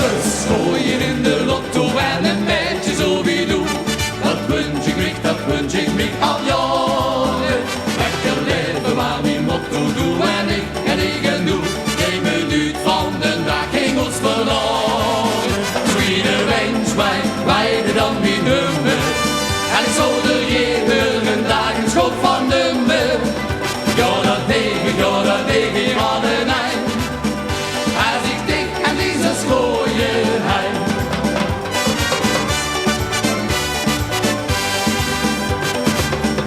Zus, gooien in de lotto en een beetje zo wie doe. Dat wens ik mij al jaren. Lekker leven waar mijn motto doe en ik doe. Geen minuut van de dag ging ons verloren. Zwiede wens wij dan mijn nummer. En ik zou er jeden dag een schot van nummer. Ja dat deed ik alle night. Als ik dik en deze schooien heim.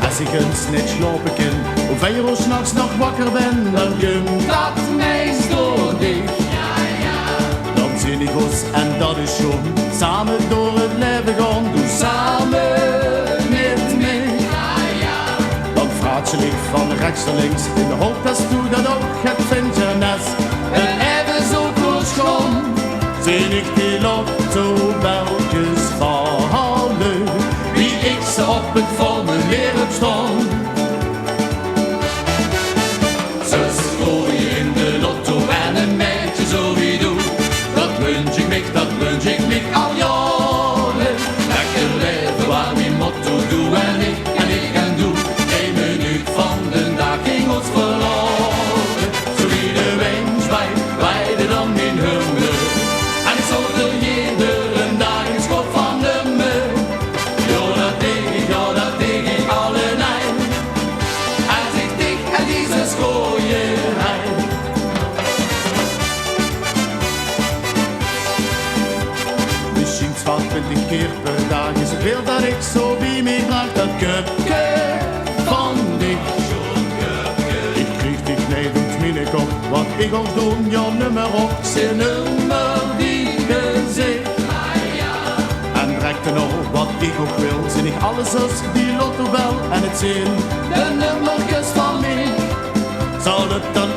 Als ik eens niet slapen kan, of 4 uur 's nachts nog wakker ben, dan komt Dat meestal dicht. dan zin ik ons en dat is schon. Samen door het leven gaan, doe samen met mij. Dan vraagt je licht van rechts naar links, in de hoop dat je dat ook het vindt je nest. En even zo koers gaan. Zin ik die lotto beltjes vallen, Wie ik ze op het formulier heb staan. Zus, gooi in de lotto en een beetje zo wie doe. Dat wens ik mij al jaren. Lekker leven waar mijn motto doe en ik doe. Geen minuut van de dag ging ons verloren. Zo wie de wens wij dan mijn hummer. En ik zou er jeden dag een schot van nummer. Ja dat deed ik alle night. Als ik dik en deze schooien heim. misschien 20 keer per dag is het veel dat ik zo bij mij draag. Dat cupje van dich. Ik kreeg dich nevens mijn kop, wat ik ook doe, jouw nummer op. Zijn nummer die gezicht. En rekte nou wat ik ook wil, zin ik alles als die lotto bel en het zin. De nummertjes van mij. Zal het dan